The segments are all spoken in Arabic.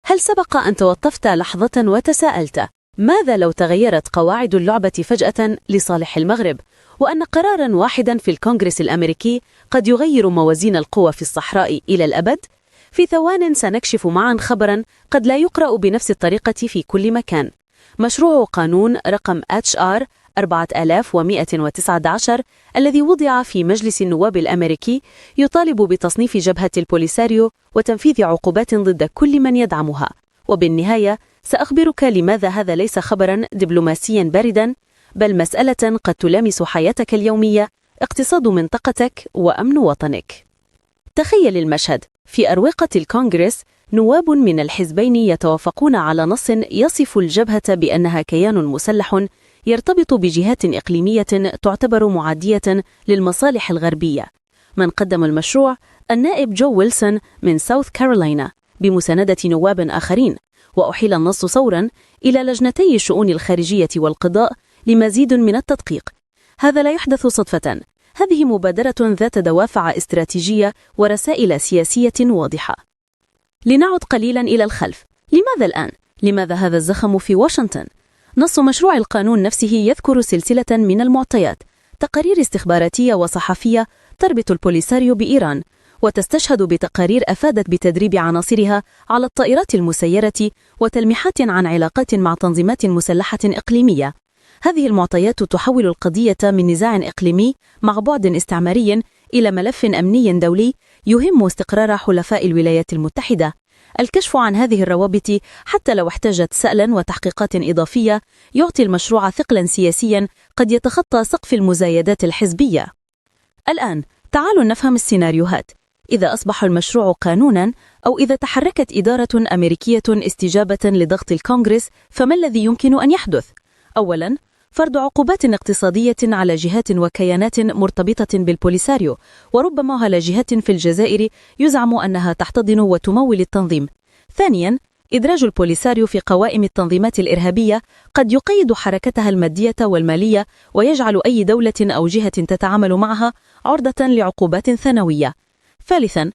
هل سبق أن توقفت لحظة وتساءلت ماذا لو تغيرت قواعد اللعبة فجأة لصالح المغرب، وأن قراراً واحداً في الكونغرس الأمريكي قد يغير موازين القوى في الصحراء إلى الأبد؟ في ثوان سنكشف معاً خبراً قد لا يقرأ بنفس الطريقة في كل مكان. مشروع قانون رقم HR 4119 الذي وضع في مجلس النواب الأمريكي يطالب بتصنيف جبهة البوليساريو وتنفيذ عقوبات ضد كل من يدعمها. وبالنهاية سأخبرك لماذا هذا ليس خبرا دبلوماسيا باردا، بل مسألة قد تلامس حياتك اليومية، اقتصاد منطقتك وأمن وطنك. تخيل المشهد: في أروقة الكونغرس نواب من الحزبين يتوافقون على نص يصف الجبهة بأنها كيان مسلح يرتبط بجهات إقليمية تعتبر معادية للمصالح الغربية. من قدم المشروع؟ النائب جو ويلسون من ساوث كارولاينا بمساندة نواب آخرين، وأحيل النص صورا إلى لجنتي الشؤون الخارجية والقضاء لمزيد من التدقيق. هذا لا يحدث صدفة، هذه مبادرة ذات دوافع استراتيجية ورسائل سياسية واضحة. لنعد قليلا إلى الخلف. لماذا الآن؟ لماذا هذا الزخم في واشنطن؟ نص مشروع القانون نفسه يذكر سلسلة من المعطيات، تقارير استخباراتية وصحفية تربط البوليساريو بإيران، وتستشهد بتقارير أفادت بتدريب عناصرها على الطائرات المسيرة، وتلميحات عن علاقات مع تنظيمات مسلحة إقليمية. هذه المعطيات تحول القضية من نزاع إقليمي مع بعد استعماري إلى ملف أمني دولي يهم استقرار حلفاء الولايات المتحدة. الكشف عن هذه الروابط حتى لو احتاجت سألا وتحقيقات إضافية يعطي المشروع ثقلا سياسيا قد يتخطى سقف المزايدات الحزبية. الآن تعالوا نفهم السيناريوهات. إذا أصبح المشروع قانونا، أو إذا تحركت إدارة أمريكية استجابة لضغط الكونغرس، فما الذي يمكن أن يحدث؟ أولا، فرض عقوبات اقتصادية على جهات وكيانات مرتبطة بالبوليساريو، وربما على جهات في الجزائر يزعم أنها تحتضن وتمول التنظيم. ثانيا، إدراج البوليساريو في قوائم التنظيمات الإرهابية قد يقيد حركتها المادية والمالية، ويجعل أي دولة أو جهة تتعامل معها عرضة لعقوبات ثانوية. ثالثا،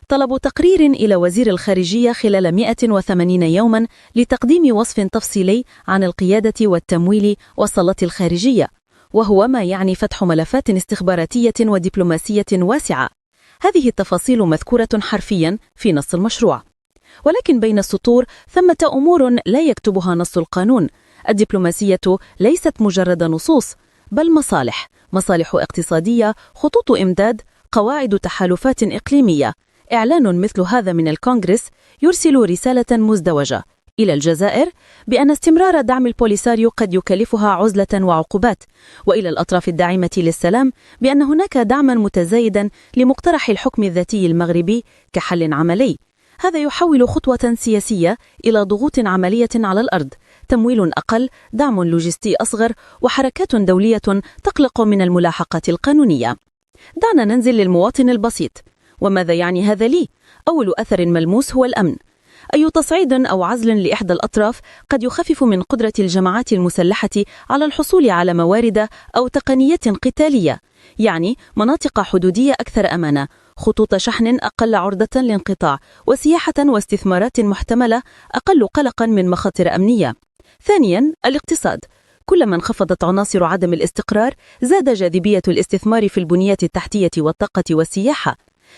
طلب تقرير إلى وزير الخارجية خلال 180 يوما لتقديم وصف تفصيلي عن القيادة والتمويل والصلات الخارجية، وهو ما يعني فتح ملفات استخباراتية ودبلوماسية واسعة. هذه التفاصيل مذكورة حرفيا في نص المشروع، ولكن بين السطور ثمة أمور لا يكتبها نص القانون. الدبلوماسية ليست مجرد نصوص، بل مصالح اقتصادية، خطوط إمداد، قواعد تحالفات إقليمية. إعلان مثل هذا من الكونغرس يرسل رسالة مزدوجة إلى الجزائر بأن استمرار دعم البوليساريو قد يكلفها عزلة وعقوبات، وإلى الأطراف الداعمة للسلام بأن هناك دعما متزايدا لمقترح الحكم الذاتي المغربي كحل عملي. هذا يحول خطوة سياسية إلى ضغوط عملية على الأرض، تمويل أقل، دعم لوجستي أصغر، وحركات دولية تقلق من الملاحقات القانونية. دعنا ننزل للمواطن البسيط. وماذا يعني هذا لي؟ أول أثر ملموس هو الأمن. أي تصعيد أو عزل لإحدى الأطراف قد يخفف من قدرة الجماعات المسلحة على الحصول على موارد أو تقنيات قتالية، يعني مناطق حدودية أكثر أمانة، خطوط شحن أقل عرضة لانقطاع، وسياحة واستثمارات محتملة أقل قلقا من مخاطر أمنية. ثانيا، الاقتصاد. كلما انخفضت عناصر عدم الاستقرار زاد جاذبية الاستثمار في البنية التحتية والطاقة والسياحة.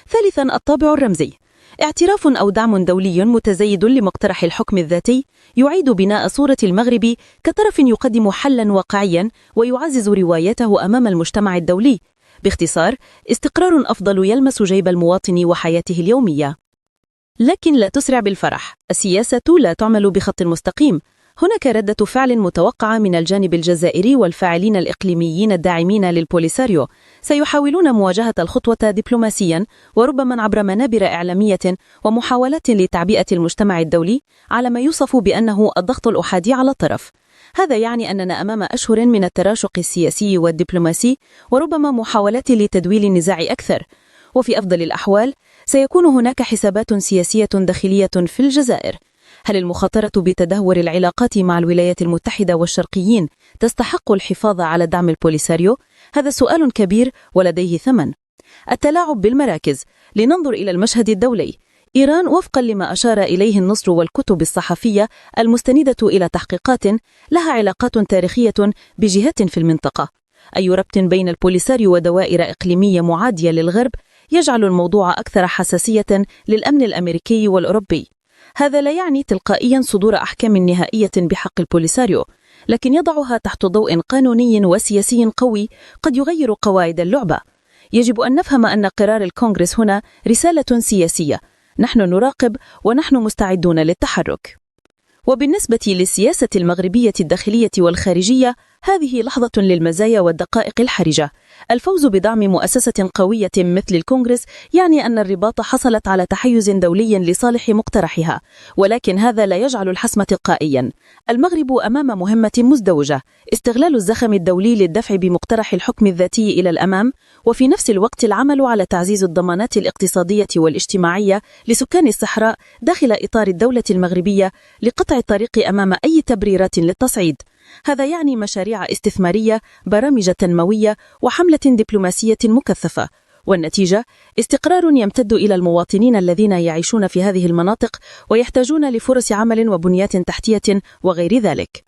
ثالثا، الطابع الرمزي. اعتراف أو دعم دولي متزايد لمقترح الحكم الذاتي يعيد بناء صورة المغرب كطرف يقدم حلا واقعيا ويعزز روايته أمام المجتمع الدولي. باختصار، استقرار أفضل يلمس جيب المواطن وحياته اليومية. لكن لا تسرع بالفرح. السياسة لا تعمل بخط مستقيم. هناك ردة فعل متوقعة من الجانب الجزائري والفاعلين الإقليميين الداعمين للبوليساريو. سيحاولون مواجهة الخطوة دبلوماسيا، وربما عبر منابر إعلامية ومحاولات لتعبئة المجتمع الدولي على ما يوصف بأنه الضغط الأحادي على الطرف. هذا يعني أننا أمام أشهر من التراشق السياسي والدبلوماسي، وربما محاولات لتدويل النزاع أكثر. وفي أفضل الأحوال سيكون هناك حسابات سياسية داخلية في الجزائر. هل المخاطرة بتدهور العلاقات مع الولايات المتحدة والشرقيين تستحق الحفاظ على دعم البوليساريو؟ هذا سؤال كبير ولديه ثمن. التلاعب بالمراكز. لننظر إلى المشهد الدولي. إيران وفقا لما أشار إليه النصر والكتب الصحفية المستندة إلى تحقيقات لها علاقات تاريخية بجهات في المنطقة. أي ربط بين البوليساريو ودوائر إقليمية معادية للغرب يجعل الموضوع أكثر حساسية للأمن الأمريكي والأوروبي. هذا لا يعني تلقائيا صدور أحكام نهائية بحق البوليساريو، لكن يضعها تحت ضوء قانوني وسياسي قوي قد يغير قواعد اللعبة. يجب أن نفهم أن قرار الكونغرس هنا رسالة سياسية، نحن نراقب ونحن مستعدون للتحرك. وبالنسبة للسياسة المغربية الداخلية والخارجية، هذه لحظة للمزايا والدقائق الحرجة. الفوز بدعم مؤسسة قوية مثل الكونغرس يعني أن الرباط حصلت على تحيز دولي لصالح مقترحها، ولكن هذا لا يجعل الحسم تلقائيا. المغرب أمام مهمة مزدوجة: استغلال الزخم الدولي للدفع بمقترح الحكم الذاتي إلى الأمام، وفي نفس الوقت العمل على تعزيز الضمانات الاقتصادية والاجتماعية لسكان الصحراء داخل إطار الدولة المغربية لقطع الطريق أمام أي تبريرات للتصعيد. هذا يعني مشاريع استثمارية، برامج تنموية، وحملة دبلوماسية مكثفة، والنتيجة استقرار يمتد إلى المواطنين الذين يعيشون في هذه المناطق ويحتاجون لفرص عمل وبنيات تحتية وغير ذلك.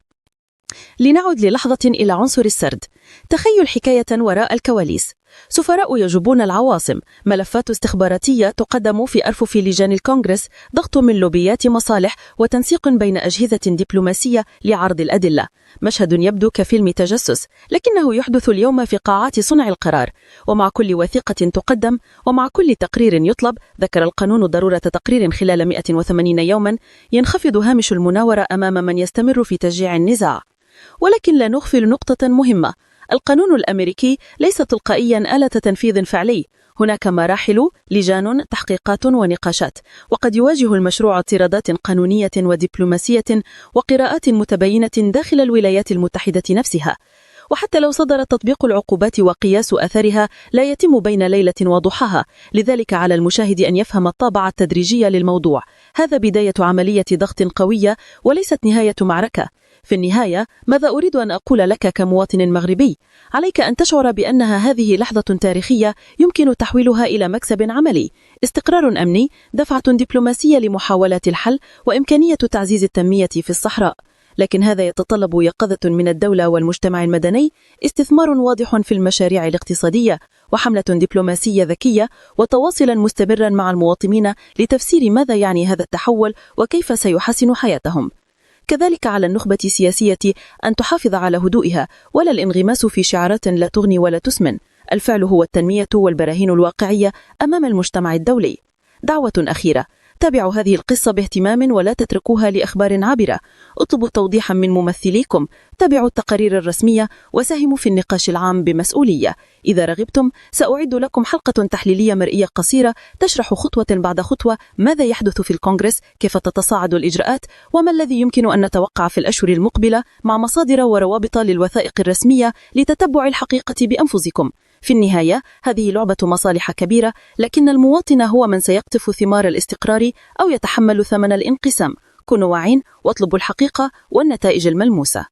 لنعد للحظة إلى عنصر السرد. تخيل حكاية وراء الكواليس. سفراء يجوبون العواصم، ملفات استخباراتية تقدم في أرفف لجان الكونغرس، ضغط من لوبيات مصالح، وتنسيق بين أجهزة دبلوماسية لعرض الأدلة. مشهد يبدو كفيلم تجسس، لكنه يحدث اليوم في قاعات صنع القرار. ومع كل وثيقة تقدم ومع كل تقرير يطلب، ذكر القانون ضرورة تقرير خلال 180 يوما، ينخفض هامش المناورة أمام من يستمر في تشجيع النزاع. ولكن لا نغفل نقطة مهمة: القانون الأمريكي ليس تلقائيا آلة تنفيذ فعلي. هناك مراحل، لجان، تحقيقات ونقاشات، وقد يواجه المشروع اعتراضات قانونية ودبلوماسية وقراءات متباينة داخل الولايات المتحدة نفسها. وحتى لو صدر تطبيق العقوبات وقياس أثرها لا يتم بين ليلة وضحاها، لذلك على المشاهد أن يفهم الطابع التدريجي للموضوع. هذا بداية عملية ضغط قوية وليست نهاية معركة. في النهاية، ماذا أريد أن أقول لك كمواطن مغربي؟ عليك أن تشعر بأنها هذه لحظة تاريخية يمكن تحويلها إلى مكسب عملي، استقرار أمني، دفعة دبلوماسية لمحاولات الحل، وإمكانية تعزيز التنمية في الصحراء. لكن هذا يتطلب يقظة من الدولة والمجتمع المدني، استثمار واضح في المشاريع الاقتصادية، وحملة دبلوماسية ذكية، وتواصلا مستمرا مع المواطنين لتفسير ماذا يعني هذا التحول وكيف سيحسن حياتهم. كذلك على النخبة السياسية أن تحافظ على هدوئها، ولا الانغماس في شعارات لا تغني ولا تسمن. الفعل هو التنمية والبراهين الواقعية أمام المجتمع الدولي. دعوة أخيرة: تابعوا هذه القصة باهتمام ولا تتركوها لأخبار عابرة. اطلبوا توضيحا من ممثليكم، تابعوا التقارير الرسمية، وساهموا في النقاش العام بمسؤولية. إذا رغبتم، سأعد لكم حلقة تحليلية مرئية قصيرة تشرح خطوة بعد خطوة ماذا يحدث في الكونغرس، كيف تتصاعد الإجراءات، وما الذي يمكن أن نتوقع في الأشهر المقبلة، مع مصادر وروابط للوثائق الرسمية لتتبع الحقيقة بأنفسكم. في النهاية، هذه لعبة مصالح كبيرة، لكن المواطن هو من سيقطف ثمار الاستقرار أو يتحمل ثمن الانقسام. كونوا واعين واطلبوا الحقيقة والنتائج الملموسة.